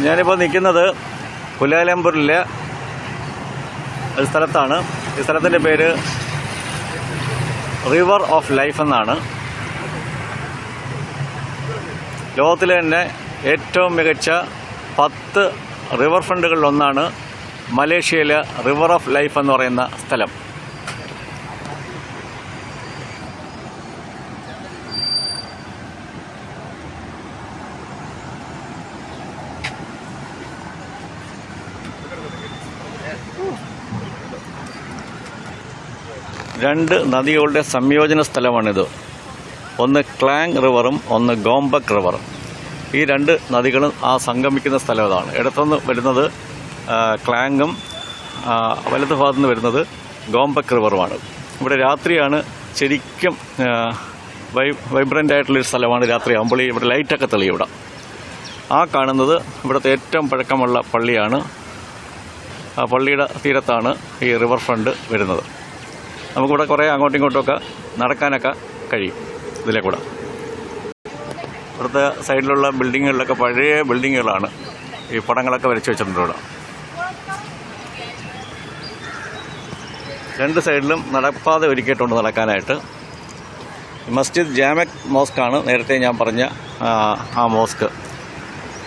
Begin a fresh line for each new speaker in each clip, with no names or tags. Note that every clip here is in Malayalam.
ഞാനിപ്പോൾ നിൽക്കുന്നത് കുലാലംപൂരിലെ ഒരു സ്ഥലത്താണ്. ഈ സ്ഥലത്തിൻ്റെ പേര് റിവർ ഓഫ് ലൈഫ് എന്നാണ്. ലോകത്തിലെ തന്നെ ഏറ്റവും മികച്ച 10 റിവർ ഫ്രണ്ടുകളിലൊന്നാണ് മലേഷ്യയിലെ റിവർ ഓഫ് ലൈഫ് എന്ന് പറയുന്ന സ്ഥലം. രണ്ട് നദികളുടെ സംയോജന സ്ഥലമാണിത്. ഒന്ന് ക്ലാങ് റിവറും ഒന്ന് ഗോംബക് റിവറും. ഈ രണ്ട് നദികളും സംഗമിക്കുന്ന സ്ഥലം ഇതാണ്. ഇടത്തുനിന്ന് വരുന്നത് ക്ലാങ്ങും വലത് ഭാഗത്തു നിന്ന് വരുന്നത് ഗോംബക് റിവറുമാണ്. ഇവിടെ രാത്രിയാണ് ശരിക്കും വൈബ്രൻ്റ് ആയിട്ടുള്ളൊരു സ്ഥലമാണ്. രാത്രിയാകുമ്പോൾ ഇവിടെ ലൈറ്റൊക്കെ തെളിയും. ഇവിടെ കാണുന്നത് ഇവിടുത്തെ ഏറ്റവും പഴക്കമുള്ള പള്ളിയാണ്. ആ പള്ളിയുടെ തീരത്താണ് ഈ റിവർ ഫ്രണ്ട് വരുന്നത്. നമുക്കിവിടെ കുറേ അങ്ങോട്ടും ഇങ്ങോട്ടുമൊക്കെ നടക്കാനൊക്കെ കഴിയും ഇതിലെ കൂടെ. ഇവിടുത്തെ സൈഡിലുള്ള ബിൽഡിങ്ങുകളിലൊക്കെ പഴയ ബിൽഡിങ്ങുകളാണ്. ഈ പടങ്ങളൊക്കെ വരച്ച് വെച്ചിട്ടുണ്ട് ഇവിടെ. രണ്ട് സൈഡിലും നടപ്പാത ഒരുക്കിയിട്ടുണ്ട് നടക്കാനായിട്ട്. മസ്ജിദ് ജാമക് മോസ്കാണ് നേരത്തെ ഞാൻ പറഞ്ഞ ആ മോസ്ക്.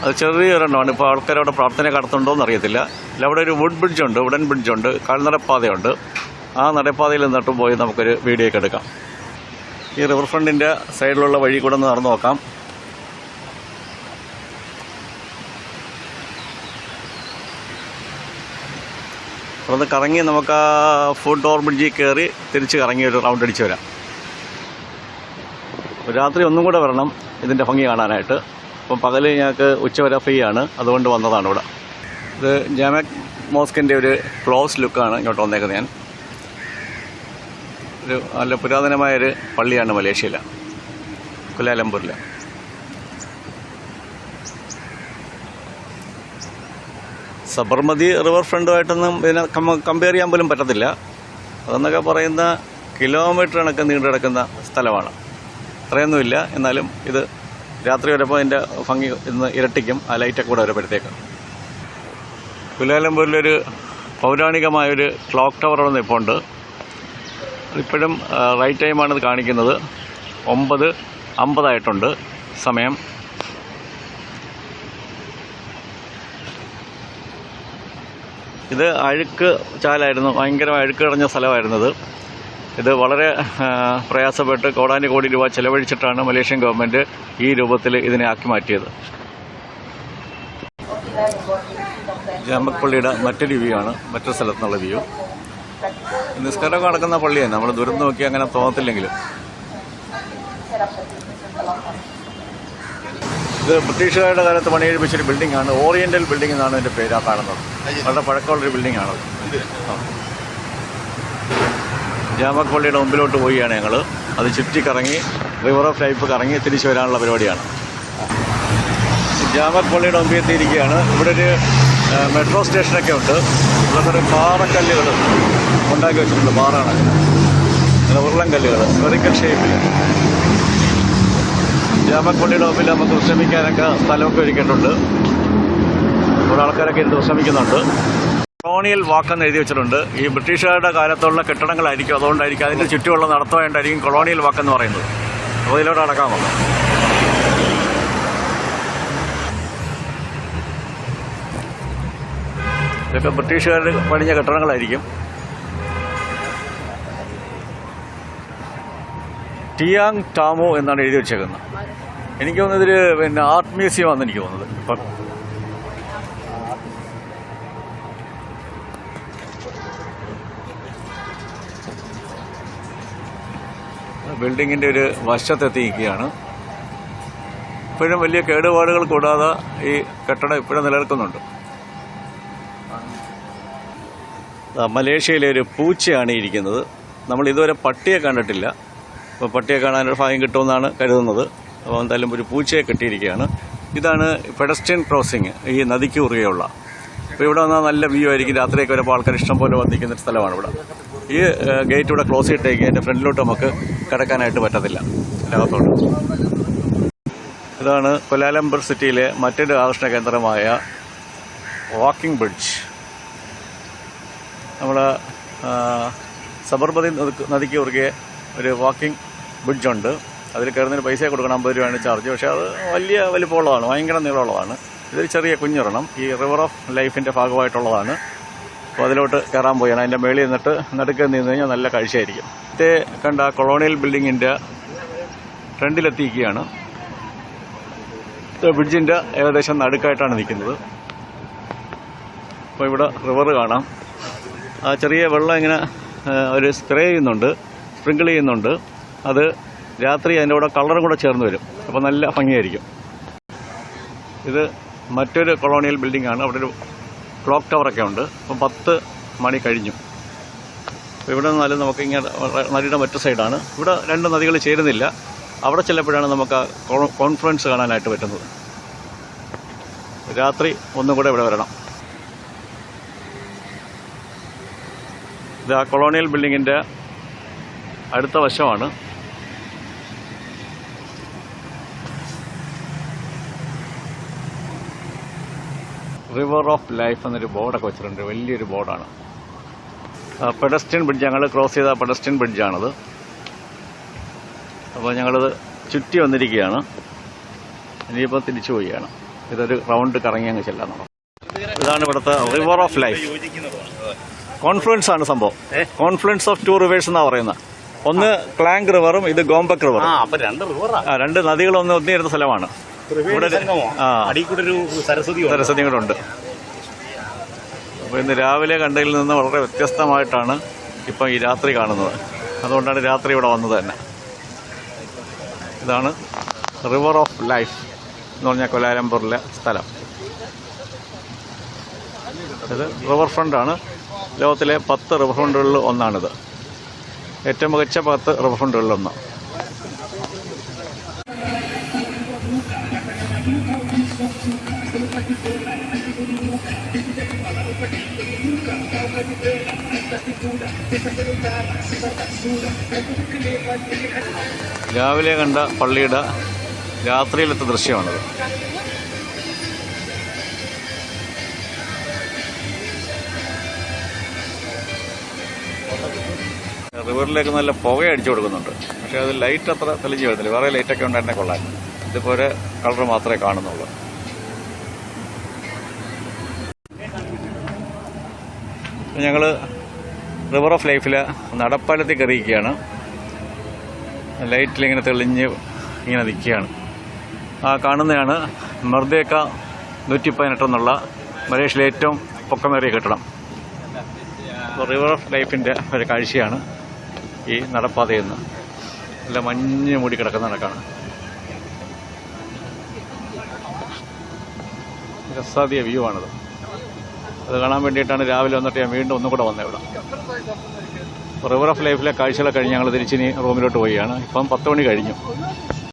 അത് ചെറിയൊരെണ്ണമാണ്. ഇപ്പോൾ ആൾക്കാരവിടെ പ്രാർത്ഥന നടത്തുന്നുണ്ടോ എന്നറിയത്തില്ല. അവിടെ ഒരു വുഡ് ബ്രിഡ്ജുണ്ട്, വുഡൻ ബ്രിഡ്ജുണ്ട്, കാൽനടപ്പാതയുണ്ട്. ആ നടപ്പാതയിൽ നിന്നിട്ടും പോയി നമുക്കൊരു വീഡിയോ ഒക്കെ എടുക്കാം. ഈ റിവർ ഫ്രണ്ടിൻ്റെ സൈഡിലുള്ള വഴി കൂടെ ഒന്ന് നടന്നു നോക്കാം. അവിടുന്ന് കറങ്ങി നമുക്ക് ആ ഫുഡ് ഓവർ ബ്രിഡ്ജിൽ കയറി തിരിച്ച് കറങ്ങി ഒരു റൗണ്ട് അടിച്ച് വരാം. രാത്രി ഒന്നും കൂടെ വരണം ഇതിൻ്റെ ഭംഗി കാണാനായിട്ട്. അപ്പം പകൽ ഞങ്ങൾക്ക് ഉച്ചവരെ ഫ്രീ ആണ്, അതുകൊണ്ട് വന്നതാണ് ഇവിടെ. ഇത് ജാമക് മോസ്കിൻ്റെ ഒരു ക്ലോസ് ലുക്കാണ് ഇങ്ങോട്ട് വന്നേക്കുന്നത്. ഞാൻ ഒരു നല്ല പുരാതനമായൊരു പള്ളിയാണ് മലേഷ്യയിലെ കുലാലംപൂരിലെ. സബർമതി റിവർ ഫ്രണ്ടുമായിട്ടൊന്നും ഇതിനെ കമ്പയർ ചെയ്യാൻ പോലും പറ്റത്തില്ല. അതെന്നൊക്കെ പറയുന്ന കിലോമീറ്റർ കണക്ക് നീണ്ടു കിടക്കുന്ന സ്ഥലമാണ്. അത്രയൊന്നുമില്ല, എന്നാലും ഇത് രാത്രി വരുമ്പോൾ അതിൻ്റെ ഭംഗി ഇന്ന് ഇരട്ടിക്കും. ആ ലൈറ്റൊക്കെ കൂടെ വരുമ്പോഴത്തേക്ക്. കുലാലംപൂരിലൊരു പൗരാണികമായൊരു ക്ലോക്ക് ടവർ അവിടെ നിൽപ്പുണ്ട്. ഇപ്പോഴും റൈറ്റ് ടൈമാണിത് കാണിക്കുന്നത്. 9:50 സമയം. ഇത് അഴുക്ക് ചാലായിരുന്നു, ഭയങ്കര അഴുക്ക് കിടഞ്ഞ സ്ഥലമായിരുന്നത്. ഇത് വളരെ പ്രയാസപ്പെട്ട് കോടാനുകോടി രൂപ ചെലവഴിച്ചിട്ടാണ് മലേഷ്യൻ ഗവൺമെൻറ് ഈ രൂപത്തിൽ ഇതിനെ ആക്കി മാറ്റിയത്. ജാമക് പള്ളിയുടെ മറ്റൊരു വ്യൂ ആണ്, മറ്റൊരു സ്ഥലത്തുനിന്നുള്ള വ്യൂ. നിസ്കാരമൊക്കെ നടക്കുന്ന പള്ളിയാണ്. നമ്മൾ ദൂരം നോക്കി അങ്ങനെ തോന്നത്തില്ലെങ്കിലും. ഇത് ബ്രിട്ടീഷുകാരുടെ കാലത്ത് പണിയെടുപ്പിച്ചൊരു ബിൽഡിംഗ് ആണ്. ഓറിയന്റൽ ബിൽഡിംഗ് എന്നാണ് ഇതിൻ്റെ പേര്. കാണുന്നത് വളരെ പഴക്കമുള്ളൊരു ബിൽഡിംഗ് ആണ്. ജാമക് പള്ളിയുടെ മുമ്പിലോട്ട് പോവുകയാണ് ഞങ്ങൾ. അത് ചുറ്റി കറങ്ങി റിവർ ഓഫ് ലൈഫ് കറങ്ങി തിരിച്ചു വരാനുള്ള പരിപാടിയാണ്. ജാമക് പള്ളിയുടെ മുമ്പിൽ എത്തിയിരിക്കുകയാണ്. ഇവിടെ ഒരു മെട്രോ സ്റ്റേഷനൊക്കെ ഉണ്ട്. ഇവിടെ കുറേ പാറക്കല്ലുകൾ ഉണ്ടാക്കി വെച്ചിട്ടുണ്ട്. പാറാണ്, ഉരുളൻ കല്ലുകൾ, സ്ഫെറിക്കൽ ഷേപ്പിൽ. ജാമക് പള്ളിയുടെ മുമ്പിൽ നമുക്ക് വിശ്രമിക്കാനൊക്കെ സ്ഥലമൊക്കെ ഒരുക്കിയിട്ടുണ്ട്. ഇവിടെ ആൾക്കാരൊക്കെ ഇരുന്ന് വിശ്രമിക്കുന്നുണ്ട്. കൊളോണിയൽ വാക്കെന്ന് എഴുതി വെച്ചിട്ടുണ്ട്. ഈ ബ്രിട്ടീഷുകാരുടെ കാലത്തുള്ള കെട്ടിടങ്ങളായിരിക്കും, അതുകൊണ്ടായിരിക്കും അതിൻ്റെ ചുറ്റുമുള്ള നടത്തുവായിട്ടായിരിക്കും കൊളോണിയൽ വാക്കെന്ന് പറയുന്നത്. അപ്പോൾ ഇതിലോട്ട് അടക്കാമോ? ഇതൊക്കെ ബ്രിട്ടീഷുകാർ പണിഞ്ഞ കെട്ടിടങ്ങളായിരിക്കും. ടിയാങ് ടാമോ എന്നാണ് എഴുതി വെച്ചേക്കുന്നത്. എനിക്ക് തോന്നുന്നത് ഇതിൽ ആർട്ട് മ്യൂസിയം ആണെന്ന് എനിക്ക് തോന്നുന്നത്. ഇപ്പം ബിൽഡിങ്ങിൻ്റെ ഒരു വശത്തെത്തിയിരിക്കുകയാണ്. ഇപ്പോഴും വലിയ കേടുപാടുകൾ കൂടാതെ ഈ കെട്ടിടം ഇപ്പോഴും നിലനിൽക്കുന്നുണ്ട്. മലേഷ്യയിലെ ഒരു പൂച്ചയാണ് ഇരിക്കുന്നത്. നമ്മൾ ഇതുവരെ പട്ടിയെ കണ്ടിട്ടില്ല. അപ്പോൾ പട്ടിയെ കാണാനൊരു ഭാഗ്യം കിട്ടുമെന്നാണ് കരുതുന്നത്. അപ്പോൾ എന്തായാലും ഒരു പൂച്ചയെ കെട്ടിയിരിക്കുകയാണ്. ഇതാണ് പെഡസ്ട്രിയൻ ക്രോസിങ്, ഈ നദിക്ക് കുറുകെയുള്ള. അപ്പോൾ ഇവിടെ വന്നാൽ നല്ല വ്യൂ ആയിരിക്കും. രാത്രിയൊക്കെ വരുമ്പോൾ ആൾക്കാർ ഇഷ്ടം പോലെ വന്നിരിക്കുന്ന സ്ഥലമാണ് ഇവിടെ. ഈ ഗേറ്റ് ഇവിടെ ക്ലോസ് ചെയ്തിട്ടേക്ക് അതിൻ്റെ ഫ്രണ്ടിലോട്ട് നമുക്ക് കിടക്കാനായിട്ട് പറ്റത്തില്ല, അകത്തോട്ട്. ഇതാണ് കുലാലംപൂർ സിറ്റിയിലെ മറ്റൊരു ആകർഷണ കേന്ദ്രമായ വാക്കിംഗ് ബ്രിഡ്ജ്. നമ്മൾ സബർമതി നദിക്ക് കുറുകെ ഒരു വാക്കിംഗ് ബ്രിഡ്ജുണ്ട്. അതിൽ കയറുന്നതിന് പൈസ കൊടുക്കണം, 50 രൂപയാണ് ചാർജ്. പക്ഷേ അത് വലിയ വലിപ്പമുള്ളതാണ്, ഭയങ്കര നീളമുള്ളതാണ്. ഇതൊരു ചെറിയ കുഞ്ഞൊരെണ്ണം ഈ റിവർ ഓഫ് ലൈഫിൻ്റെ ഭാഗമായിട്ടുള്ളതാണ്. അപ്പോൾ അതിലോട്ട് കയറാൻ പോയാണ്. അതിൻ്റെ മേളിൽ നിന്നിട്ട് നടുക്ക് നിന്ന് കഴിഞ്ഞാൽ നല്ല കാഴ്ചയായിരിക്കും. മറ്റേ കണ്ട കൊളോണിയൽ ബിൽഡിങ്ങിൻ്റെ ഫ്രണ്ടിലെത്തിയിരിക്കുകയാണ്. ബ്രിഡ്ജിൻ്റെ ഏകദേശം നടുക്കായിട്ടാണ് നിൽക്കുന്നത്. അപ്പോൾ ഇവിടെ റിവർ കാണാം. ആ ചെറിയ വെള്ളം ഇങ്ങനെ ഒരു സ്പ്രിങ്കിൾ ചെയ്യുന്നുണ്ട്. അത് രാത്രി അതിൻ്റെ കൂടെ കളറും കൂടെ ചേർന്ന് വരും. അപ്പോൾ നല്ല ഭംഗിയായിരിക്കും. ഇത് മറ്റൊരു കൊളോണിയൽ ബിൽഡിംഗ് ആണ്. അവിടെ ഒരു ക്ലോക്ക് ടവറൊക്കെ ഉണ്ട്. അപ്പം 10 മണി കഴിഞ്ഞു. അപ്പോൾ ഇവിടെ നിന്നാലും നമുക്ക് ഇങ്ങനെ നദിയുടെ മറ്റു സൈഡാണ്. ഇവിടെ 2 നദികൾ ചേരുന്നില്ല. അവിടെ ചെല്ലപ്പോഴാണ് നമുക്ക് കോൺഫ്ലുവൻസ് കാണാനായിട്ട് പറ്റുന്നത്. രാത്രി ഒന്നും കൂടെ ഇവിടെ വരണം. ഇത് ആ കൊളോണിയൽ ബിൽഡിങ്ങിൻ്റെ അടുത്ത വശമാണ്. റിവർ ഓഫ് ലൈഫ് എന്നൊരു ബോർഡൊക്കെ വെച്ചിട്ടുണ്ട്. വലിയൊരു ബോർഡാണ്. പെഡസ്ട്രിയൻ ബ്രിഡ്ജ്, ഞങ്ങൾ ക്രോസ് ചെയ്ത പെഡസ്ട്രിയൻ ബ്രിഡ്ജാണത്. അപ്പോൾ ഞങ്ങളത് ചുറ്റി വന്നിരിക്കുകയാണ്. ഇനിയിപ്പോൾ തിരിച്ചു പോവുകയാണ്. ഇതൊരു റൗണ്ട് കറങ്ങി അങ്ങ് ചെല്ലാൻ. ഇതാണ് ഇവിടുത്തെ റിവർ ഓഫ് ലൈഫ്. കോൺഫ്ലുവൻസ് ആണ് സംഭവം. കോൺഫ്ലുവൻസ് ഓഫ് 2 റിവേഴ്സ് എന്നാണ് പറയുന്നത്. ഒന്ന് ക്ലാങ് റിവറും ഇത് ഗോംബക് റിവർ. 2 നദികളൊന്ന് ഒന്നിരുന്ന സ്ഥലമാണ്. ഇവിടെ സരസ്വതി കൂടെ ഉണ്ട്. അപ്പോൾ ഇന്ന് രാവിലെ കണ്ടതിൽ നിന്ന് വളരെ വ്യത്യസ്തമായിട്ടാണ് ഇപ്പം ഈ രാത്രി കാണുന്നത്. അതുകൊണ്ടാണ് രാത്രി ഇവിടെ വന്നത് തന്നെ. ഇതാണ് റിവർ ഓഫ് ലൈഫ് എന്ന് പറഞ്ഞാൽ കൊലാലംപൂരിലെ സ്ഥലം. ഇത് റിവർ ഫ്രണ്ടാണ്. ലോകത്തിലെ 10 റിവർ ഫ്രണ്ടുകളിൽ ഒന്നാണിത്. ഏറ്റവും മികച്ച 10 റിവർ ഫ്രണ്ടുകളിലൊന്ന്. രാവിലെ കണ്ട പള്ളിയുടെ രാത്രിയിലത്തെ ദൃശ്യമാണിത്. റിവറിലേക്ക് നല്ല പുക അടിച്ചു കൊടുക്കുന്നുണ്ട്. പക്ഷേ അത് ലൈറ്റ് അത്ര തെളിഞ്ഞു വരുന്നില്ല. വേറെ ലൈറ്റൊക്കെ ഉണ്ടായിരുന്നെ കൊള്ളാൻ. ഇതുപോലെ കളർ മാത്രമേ കാണുന്നുള്ളൂ. ഞങ്ങൾ റിവർ ഓഫ് ലൈഫിൽ നടപ്പാലത്തിൽ കയറിയിരിക്കുകയാണ്. ലൈറ്റിലിങ്ങനെ തെളിഞ്ഞ് ഇങ്ങനെ നിൽക്കുകയാണ്. ആ കാണുന്നതാണ് മെർദേക്ക 118 എന്നുള്ള മലേഷ്യയിലെ ഏറ്റവും പൊക്കമേറിയ കെട്ടിടം. റിവർ ഓഫ് ലൈഫിൻ്റെ ഒരു കാഴ്ചയാണ് ഈ നടപ്പാതയിൽ നിന്ന്. നല്ല മഞ്ഞ് മൂടി കിടക്കുന്ന നടക്കാണ്. രസാദിയ വ്യൂ ആണത്. അത് കാണാൻ വേണ്ടിയിട്ടാണ് രാവിലെ വന്നിട്ട് ഞാൻ വീണ്ടും ഒന്നും കൂടെ വന്നത് ഇവിടെ. റിവർ ഓഫ് ലൈഫിലെ കാഴ്ചകളൊക്കെ കഴിഞ്ഞ് ഞങ്ങൾ തിരിച്ചിനി റൂമിലോട്ട് പോവുകയാണ്. ഇപ്പം 10 മണി കഴിഞ്ഞു.